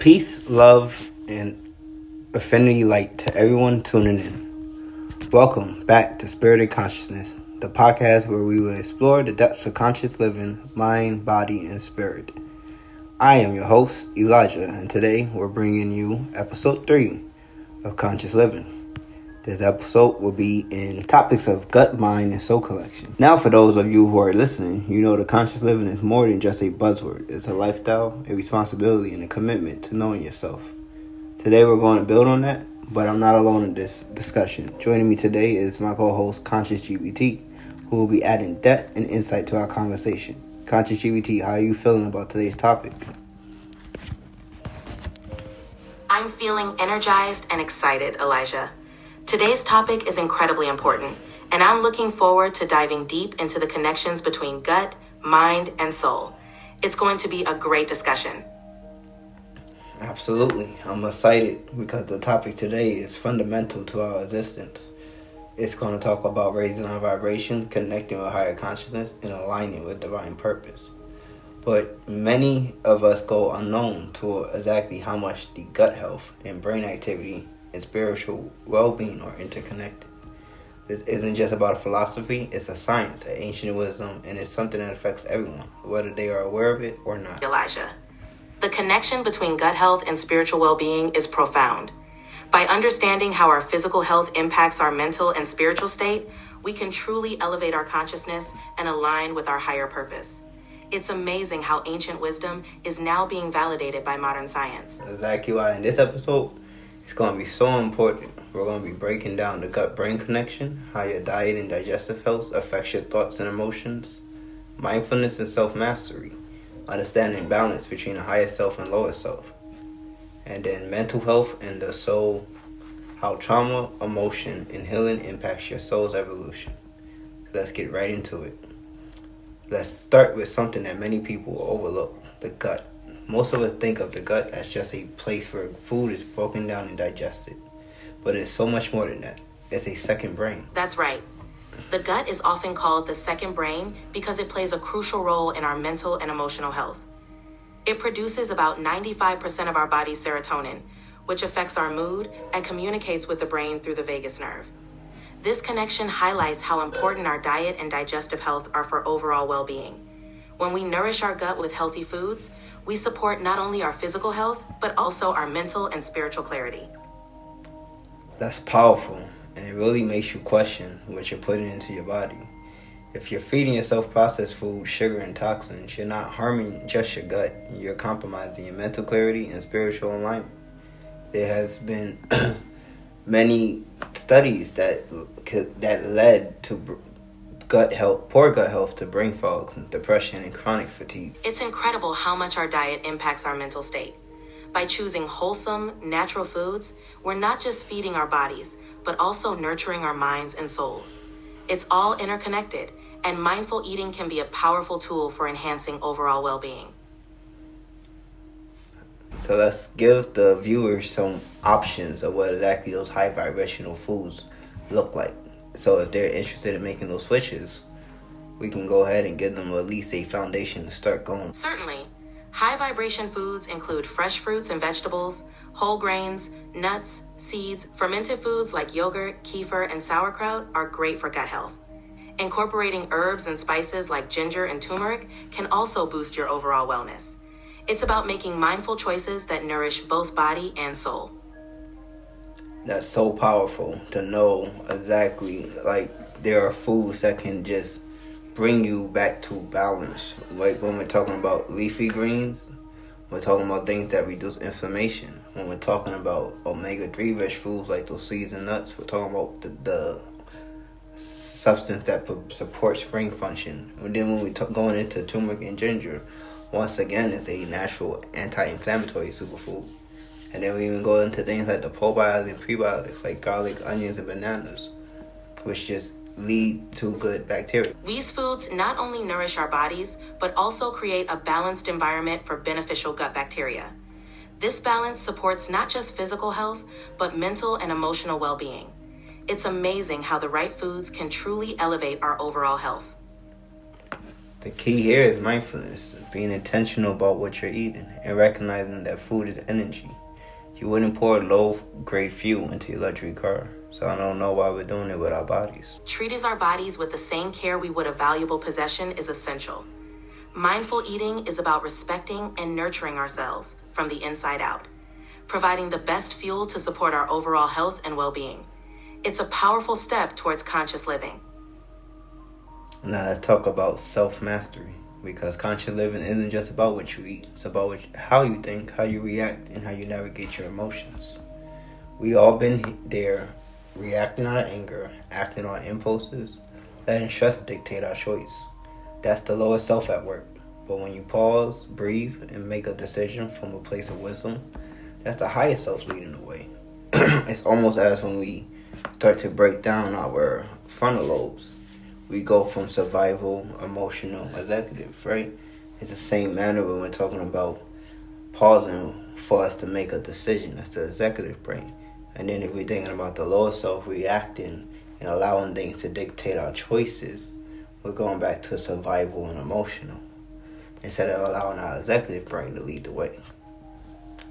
Peace, love, and affinity light to everyone tuning in. Welcome back to Spirited Consciousness, the podcast where we will explore the depths of conscious living, mind, body, and spirit. I am your host, Elijah, and today we're bringing you episode 3 of Conscious Living. This episode will be in topics of gut, mind, and soul collection. Now, for those of you who are listening, you know that conscious living is more than just a buzzword. It's a lifestyle, a responsibility, and a commitment to knowing yourself. Today, we're going to build on that, but I'm not alone in this discussion. Joining me today is my co-host, Conscious GBT, who will be adding depth and insight to our conversation. Conscious GBT, how are you feeling about today's topic? I'm feeling energized and excited, Elijah. Today's topic is incredibly important, and I'm looking forward to diving deep into the connections between gut, mind, and soul. It's going to be a great discussion. Absolutely. I'm excited because the topic today is fundamental to our existence. It's going to talk about raising our vibration, connecting with higher consciousness, and aligning with divine purpose. But many of us go unknown to exactly how much the gut health and brain activity and spiritual well-being are interconnected. This isn't just about a philosophy, it's a science, an ancient wisdom, and it's something that affects everyone, whether they are aware of it or not. Elijah, the connection between gut health and spiritual well-being is profound. By understanding how our physical health impacts our mental and spiritual state, we can truly elevate our consciousness and align with our higher purpose. It's amazing how ancient wisdom is now being validated by modern science. Exactly why in this episode, it's going to be so important. We're going to be breaking down the gut-brain connection, how your diet and digestive health affects your thoughts and emotions, mindfulness and self-mastery, understanding balance between the higher self and lower self, and then mental health and the soul, how trauma, emotion, and healing impacts your soul's evolution. So let's get right into it. Let's start with something that many people overlook, the gut. Most of us think of the gut as just a place where food is broken down and digested. But it's so much more than that. It's a second brain. That's right. The gut is often called the second brain because it plays a crucial role in our mental and emotional health. It produces about 95% of our body's serotonin, which affects our mood and communicates with the brain through the vagus nerve. This connection highlights how important our diet and digestive health are for overall well-being. When we nourish our gut with healthy foods, we support not only our physical health, but also our mental and spiritual clarity. That's powerful, and it really makes you question what you're putting into your body. If you're feeding yourself processed food, sugar, and toxins, you're not harming just your gut, you're compromising your mental clarity and spiritual alignment. There has been many studies that led to poor gut health to brain fog, depression, and chronic fatigue. It's incredible how much our diet impacts our mental state. By choosing wholesome, natural foods, we're not just feeding our bodies, but also nurturing our minds and souls. It's all interconnected, and mindful eating can be a powerful tool for enhancing overall well-being. So let's give the viewers some options of what exactly those high vibrational foods look like. So if they're interested in making those switches, we can go ahead and give them at least a foundation to start going. Certainly. High vibration foods include fresh fruits and vegetables, whole grains, nuts, seeds. Fermented foods like yogurt, kefir, and sauerkraut are great for gut health. Incorporating herbs and spices like ginger and turmeric can also boost your overall wellness. It's about making mindful choices that nourish both body and soul. That's so powerful to know exactly, there are foods that can just bring you back to balance. Like when we're talking about leafy greens, we're talking about things that reduce inflammation. When we're talking about omega-3 rich foods like those seeds and nuts, we're talking about the substance that supports brain function. And then when we're going into turmeric and ginger, once again, it's a natural anti-inflammatory superfood. And then we even go into things like the probiotics and prebiotics, like garlic, onions, and bananas, which just lead to good bacteria. These foods not only nourish our bodies, but also create a balanced environment for beneficial gut bacteria. This balance supports not just physical health, but mental and emotional well-being. It's amazing how the right foods can truly elevate our overall health. The key here is mindfulness, being intentional about what you're eating and recognizing that food is energy. You wouldn't pour low-grade fuel into your luxury car, so I don't know why we're doing it with our bodies. Treating our bodies with the same care we would a valuable possession is essential. Mindful eating is about respecting and nurturing ourselves from the inside out, providing the best fuel to support our overall health and well-being. It's a powerful step towards conscious living. Now let's talk about self-mastery, because conscious living isn't just about what you eat. It's about how you think, how you react, and how you navigate your emotions. We all been there, reacting out of anger, acting on impulses, letting stress dictate our choice. That's the lower self at work. But when you pause, breathe, and make a decision from a place of wisdom, that's the higher self leading the way. It's almost as when we start to break down our frontal lobes. We go from survival, emotional, executive, right? It's the same manner when we're talking about pausing for us to make a decision. That's the executive brain. And then if we're thinking about the lower self reacting and allowing things to dictate our choices, we're going back to survival and emotional instead of allowing our executive brain to lead the way,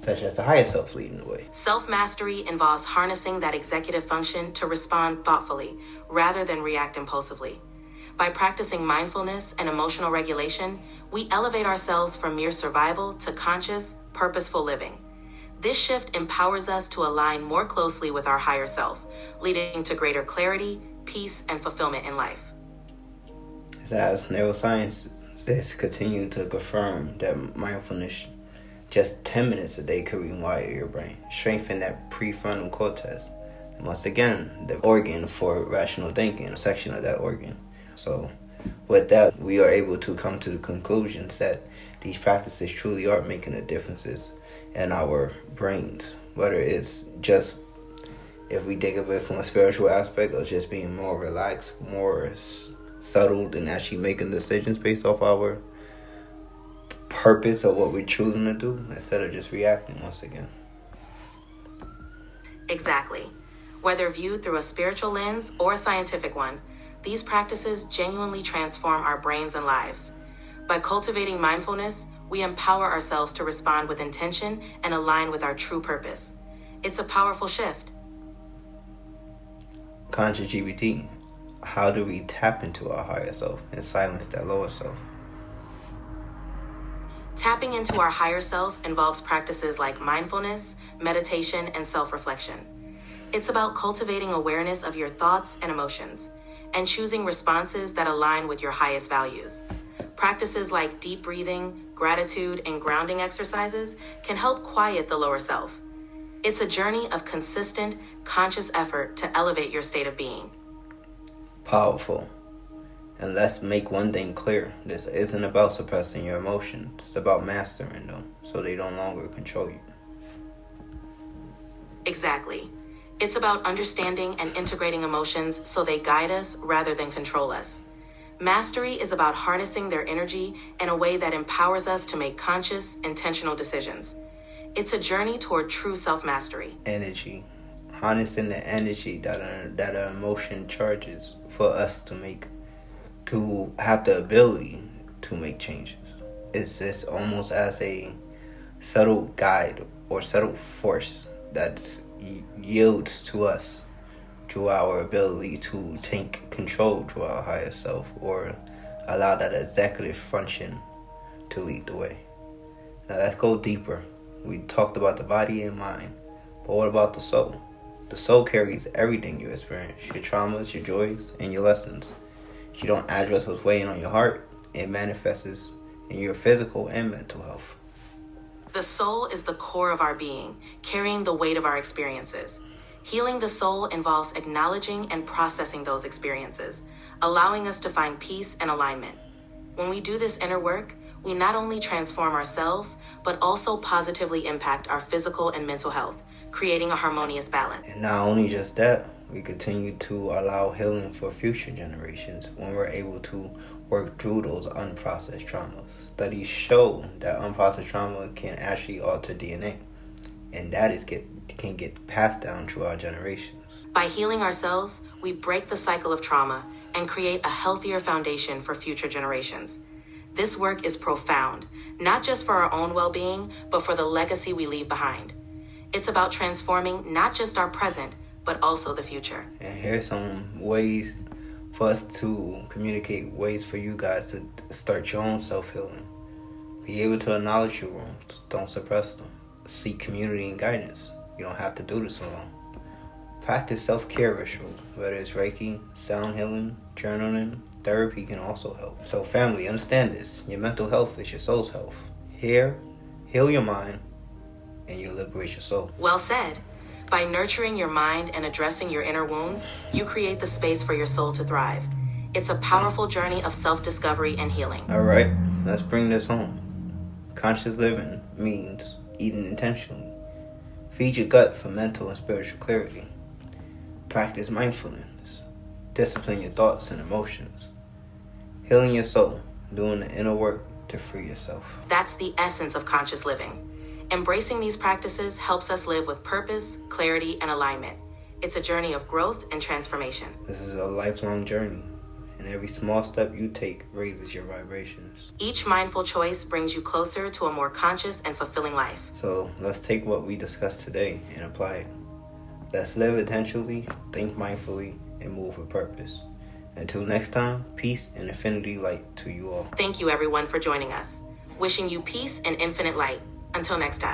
such as the higher self leading the way. Self-mastery involves harnessing that executive function to respond thoughtfully rather than react impulsively. By practicing mindfulness and emotional regulation, we elevate ourselves from mere survival to conscious, purposeful living. This shift empowers us to align more closely with our higher self, leading to greater clarity, peace, and fulfillment in life. As neuroscience continue to confirm that mindfulness, just 10 minutes a day could rewire your brain, strengthen that prefrontal cortex. And once again, the organ for rational thinking, a section of that organ. So with that, we are able to come to the conclusions that these practices truly are making a differences in our brains, whether it's just, if we think of it from a spiritual aspect, or just being more relaxed, more settled, and actually making decisions based off our purpose of what we're choosing to do instead of just reacting once again. Exactly. Whether viewed through a spiritual lens or a scientific one, these practices genuinely transform our brains and lives. By cultivating mindfulness, we empower ourselves to respond with intention and align with our true purpose. It's a powerful shift. Conscious GBT, how do we tap into our higher self and silence that lower self? Tapping into our higher self involves practices like mindfulness, meditation, and self-reflection. It's about cultivating awareness of your thoughts and emotions, and choosing responses that align with your highest values. Practices like deep breathing, gratitude, and grounding exercises can help quiet the lower self. It's a journey of consistent, conscious effort to elevate your state of being. Powerful. And let's make one thing clear. This isn't about suppressing your emotions. It's about mastering them so they no longer control you. Exactly. It's about understanding and integrating emotions so they guide us rather than control us. Mastery is about harnessing their energy in a way that empowers us to make conscious, intentional decisions. It's a journey toward true self-mastery. Energy. Harnessing the energy that an emotion charges for us to have the ability to make changes. It's almost as a subtle guide or subtle force that yields to us through our ability to take control to our higher self or allow that executive function to lead the way. Now let's go deeper. We talked about the body and mind, but what about the soul? The soul carries everything you experience, your traumas, your joys, and your lessons. If you don't address what's weighing on your heart, it manifests in your physical and mental health. The soul is the core of our being, carrying the weight of our experiences. Healing the soul involves acknowledging and processing those experiences, allowing us to find peace and alignment. When we do this inner work, we not only transform ourselves, but also positively impact our physical and mental health, creating a harmonious balance. And not only just that, we continue to allow healing for future generations when we're able to work through those unprocessed traumas. Studies show that unprocessed trauma can actually alter DNA, and that can get passed down through our generations. By healing ourselves, we break the cycle of trauma and create a healthier foundation for future generations. This work is profound, not just for our own well-being, but for the legacy we leave behind. It's about transforming not just our present, but also the future. And here's some ways for us to communicate, ways for you guys to start your own self-healing. Be able to acknowledge your wounds. Don't suppress them. Seek community and guidance. You don't have to do this alone. Practice self-care rituals, whether it's Reiki, sound healing, journaling, therapy can also help. So family, understand this. Your mental health is your soul's health. Heal your mind, and you'll liberate your soul. Well said. By nurturing your mind and addressing your inner wounds, you create the space for your soul to thrive. It's a powerful journey of self-discovery and healing. All right, let's bring this home. Conscious living means eating intentionally. Feed your gut for mental and spiritual clarity. Practice mindfulness. Discipline your thoughts and emotions. Healing your soul, doing the inner work to free yourself. That's the essence of conscious living. Embracing these practices helps us live with purpose, clarity, and alignment. It's a journey of growth and transformation. This is a lifelong journey, and every small step you take raises your vibrations. Each mindful choice brings you closer to a more conscious and fulfilling life. So let's take what we discussed today and apply it. Let's live intentionally, think mindfully, and move with purpose. Until next time, peace and infinity light to you all. Thank you everyone for joining us. Wishing you peace and infinite light. Until next time.